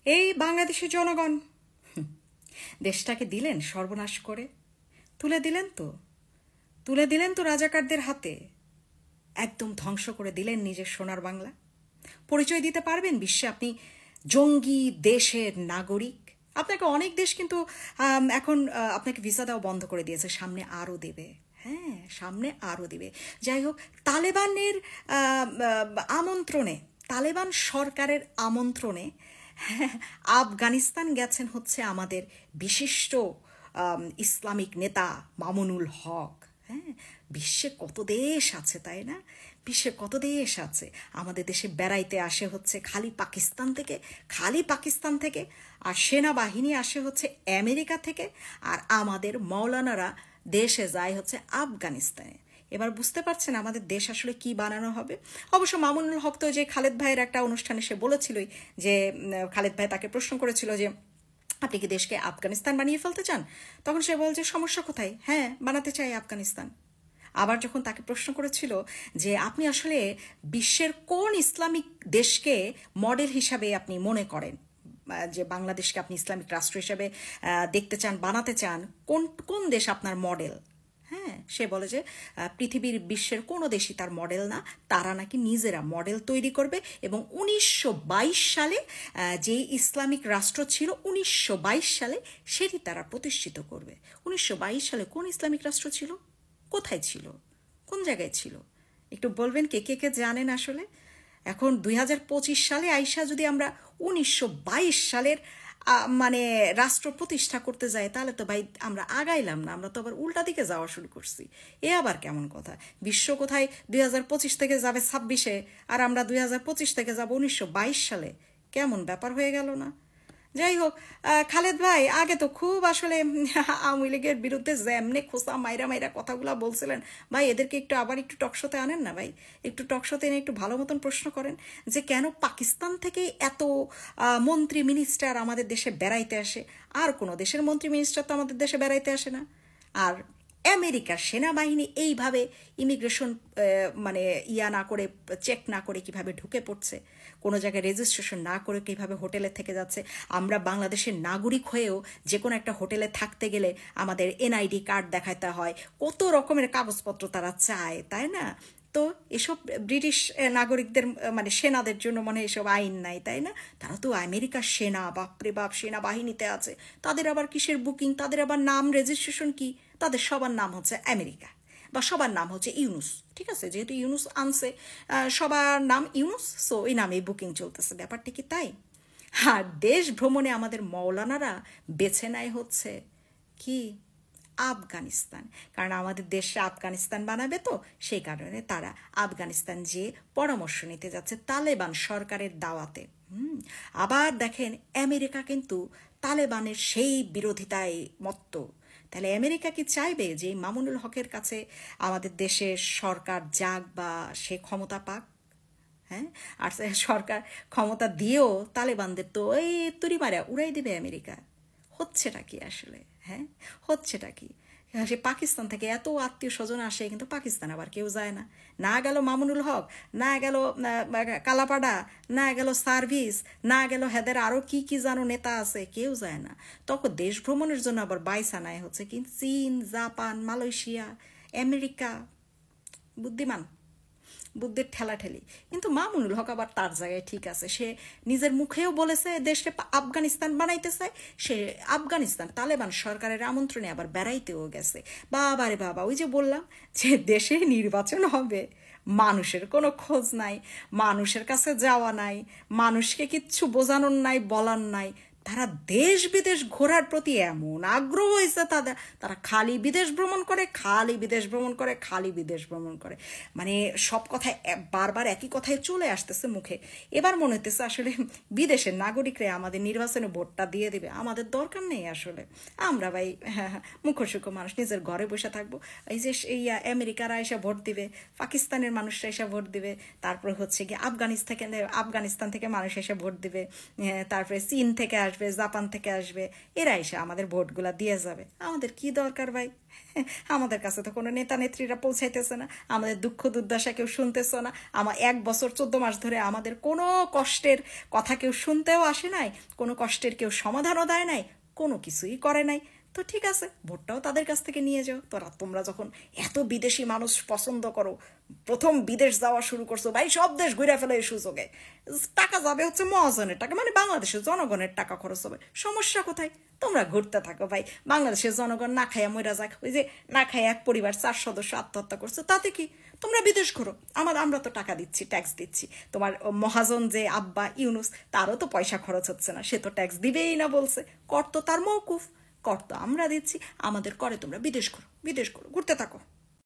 এই বাংলাদেশের জনগণ দেশটাকে দিলেন সর্বনাশ করে, তুলে দিলেন তো রাজাকারদের হাতে, একদম ধ্বংস করে দিলেন নিজের সোনার বাংলা। পরিচয় দিতে পারবেন বিশ্বে আপনি জঙ্গি দেশের নাগরিক? আপনাকে অনেক দেশ কিন্তু এখন আপনাকে ভিসা দেওয়া বন্ধ করে দিয়েছে, সামনে আরও দেবে। হ্যাঁ, সামনে আরও দেবে। যাই হোক, তালেবানের আমন্ত্রণে, তালেবান সরকারের আমন্ত্রণে আফগানিস্তান গেছেন হচ্ছে আমাদের বিশিষ্ট ইসলামিক নেতা মামুনুল হক। হ্যাঁ, বিশ্বে কত দেশ আছে, তাই না? বিশ্বে কত দেশ আছে। আমাদের দেশে বেড়াইতে আসে হচ্ছে খালি পাকিস্তান থেকে, আর সেনাবাহিনী আসে হচ্ছে আমেরিকা থেকে, আর আমাদের মৌলানারা দেশে যায় হচ্ছে আফগানিস্তানে। এবার বুঝতে পারছেন আমাদের দেশ আসলে কি বানানো হবে। অবশ্য মামুনুল হক তো যে খালেদ ভাইয়ের একটা অনুষ্ঠানে সে বলেছিলই যে খালেদ ভাই তাকে প্রশ্ন করেছিল যে আপনি কি দেশকে আফগানিস্তান বানিয়ে ফেলতে চান? তখন সে বলছে সমস্যা কোথায়, হ্যাঁ বানাতে চাই আফগানিস্তান। আবার যখন তাকে প্রশ্ন করেছিল যে আপনি আসলে বিশ্বের কোন ইসলামিক দেশকে মডেল হিসাবে আপনি মনে করেন, যে বাংলাদেশকে আপনি ইসলামিক রাষ্ট্র হিসাবে দেখতে চান, বানাতে চান, কোন কোন দেশ আপনার মডেল? হ্যাঁ, সে বলে যে পৃথিবীর বিশ্বের কোনো দেশই তার মডেল না, তারা নাকি নিজেরা মডেল তৈরি করবে। এবং 1922 সালে যে ইসলামিক রাষ্ট্র ছিল 1922 সালে সেটি তারা প্রতিষ্ঠিত করবে। 1922 সালে কোন ইসলামিক রাষ্ট্র ছিল, কোথায় ছিল, কোন জায়গায় ছিল? একটু বলবেন কে কে কে জানেন আসলে? এখন 2025 সালে আইসা যদি আমরা 1922 সালের মানে রাষ্ট্র প্রতিষ্ঠা করতে যাই, তাহলে তো ভাই আমরা আগাইলাম না, আমরা তো আবার উল্টা দিকে যাওয়া শুরু করছি। এ আবার কেমন কথা? বিশ্ব কোথায় 2025 থেকে যাবে 26-এ, আর আমরা 2025 থেকে যাব 1922 সালে। কেমন ব্যাপার হয়ে গেল না? যাই হোক, খালেদ ভাই আগে তো খুব আসলে আওয়ামী লীগের বিরুদ্ধে যেমনে খোসা মাইরা কথাগুলা বলছিলেন, ভাই এদেরকে একটু আবার একটু টকশোতে আনেন না ভাই, একটু টকশোতে এনে একটু ভালো মতন প্রশ্ন করেন যে কেন পাকিস্তান থেকে এত মন্ত্রী মিনিস্টার আমাদের দেশে বেড়াইতে আসে, আর কোনো দেশের মন্ত্রী মিনিস্টার তো আমাদের দেশে বেড়াইতে আসে না। আর আমেরিকার সেনাবাহিনী এইভাবে ইমিগ্রেশন মানে না করে, চেক না করে কিভাবে ঢুকে পড়ছে, কোনো জায়গায় রেজিস্ট্রেশন না করে কিভাবে হোটেলে থেকে যাচ্ছে। আমরা বাংলাদেশের নাগরিক হয়েও যে কোনো একটা হোটেলে থাকতে গেলে আমাদের এনআইডি কার্ড দেখাতে হয়, কত রকমের কাগজপত্র তারা চায়, তাই না? তো এসব ব্রিটিশ নাগরিকদের মানে সেনাদের জন্য মনে হয় এসব আইন নাই, তাই না? তারা তো আমেরিকার সেনা, বাপরে বাপ, সেনাবাহিনীতে আছে। তাদের আবার কিসের বুকিং, তাদের আবার নাম রেজিস্ট্রেশন কি? তাদের সবার নাম হচ্ছে আমেরিকা, বা সবার নাম হচ্ছে ইউনুস। ঠিক আছে, যেহেতু ইউনুস আনছে, সবার নাম ইউনুস, সো ওই নামে বুকিং চলতেছে। ব্যাপারটা কি তাই? আর দেশ ভ্রমণে আমাদের মৌলানারা বেছে নেয় হচ্ছে কি আফগানিস্তান, কারণ আমাদের দেশে আফগানিস্তান বানাবে, তো সেই কারণে তারা আফগানিস্তান যে পরামর্শ নিতে যাচ্ছে তালেবান সরকারের দাওয়াতে। আবার দেখেন আমেরিকা কিন্তু তালেবানের সেই বিরোধিতায় মত্ত। তাহলে আমেরিকা কি চাইবে যে মামুনুল হকের কাছে আমাদের দেশের সরকার যাক বা সে ক্ষমতা পাক? হ্যাঁ, আর সরকার ক্ষমতা দিয়েও তালেবানদের তো ওই তুড়ি মারা উড়াই দেবে আমেরিকা। হচ্ছেটা কি আসলে? হ্যাঁ, হচ্ছেটা কি? সে পাকিস্তান থেকে এত আত্মীয় স্বজন আসে, কিন্তু পাকিস্তান আবার কেউ যায় না। না গেল মামুনুল হক, না গেল কালাপাড়া, না গেল সার্ভিস, না গেল হেদের আরও কি কি জানো নেতা আছে, কেউ যায় না। তখন দেশ ভ্রমণের জন্য আবার বাইসা নেয় হচ্ছে কি চীন, জাপান, মালয়েশিয়া, আমেরিকা। বুদ্ধিমান, বুদ্ধির ঠেলাঠেলি। কিন্তু মামুনুল হক আবার তার জায়গায় ঠিক আছে, সে নিজের মুখেও বলেছে দেশে আফগানিস্তান বানাইতেছে, সে আফগানিস্তান তালেবান সরকারের আমন্ত্রণে আবার বেড়াইতেও গেছে। বাবা রে বাবা, ওই যে বললাম যে দেশে নির্বাচন হবে, মানুষের কোনো খোঁজ নাই, মানুষের কাছে যাওয়া নাই, মানুষকে কিচ্ছু বোঝানোর নাই, বলার নাই। তারা দেশ বিদেশ ঘোরার প্রতি এমন আগ্রহ হয়েছে তাদের, তারা খালি বিদেশ ভ্রমণ করে, খালি বিদেশ ভ্রমণ করে, খালি বিদেশ ভ্রমণ করে। মানে সব কথায় বারবার একই কথায় চলে আসতেছে মুখে। এবার মনে হইতেছে আসলে বিদেশের নাগরিকরা আমাদের নির্বাচনে ভোটটা দিয়ে দিবে। আমাদের দরকার নেই আসলে, আমরা ভাই মুখোশুখো মানুষ নিজের ঘরে বসে থাকবো। এই যে এই আমেরিকারা এসে ভোট দিবে, পাকিস্তানের মানুষরা এসে ভোট দিবে, তারপরে হচ্ছে কি আফগানিস্তান থেকে মানুষ এসে ভোট দিবে, তারপরে চীন থেকে আসবে, আসবে, জাপান থেকে আসবে, এরা এসে আমাদের ভোটগুলা দিয়ে যাবে। আমাদের কি দরকার ভাই? আমাদের কাছে তো কোনো নেতা নেত্রীরা পৌঁছাইতেছে না, আমাদের দুঃখ দুর্দশা কেউ শুনতেছে না। 1 বছর 14 মাস ধরে আমাদের কোনো কষ্টের কথা কেউ শুনতেও আসে নাই, কোনো কষ্টের কেউ সমাধানও দেয় নাই, কোনো কিছুই করে নাই। তো ঠিক আছে, ভোটটাও তাদের কাছ থেকে নিয়ে যাও। তোমরা যখন এত বিদেশি মানুষ পছন্দ করো, প্রথম বিদেশ যাওয়া শুরু করছো ভাই, সব দেশ ঘুরে ফেলে এই সুযোগে। টাকা যাবে হচ্ছে মহাজনের টাকা, মানে বাংলাদেশের জনগণের টাকা খরচ হবে। সমস্যা কোথায়? তোমরা ঘুরতে থাকো ভাই, বাংলাদেশের জনগণ না খাইয়া মইরা যাক। ওই যে না খাইয়া এক পরিবার 4 সদস্য আত্মহত্যা করছে, তাতে কি? তোমরা বিদেশ ঘুরো, আমরা তো টাকা দিচ্ছি, ট্যাক্স দিচ্ছি। তোমার মহাজন যে আব্বা ইউনুস, তারও তো পয়সা খরচ হচ্ছে না, সে তো ট্যাক্স দিবেই না বলছে। কর তো তার মওকুফ, কর তো আমরা দিচ্ছি, আমাদের করে তোমরা বিদেশ করো, বিদেশ করো, ঘুরতে থাকো।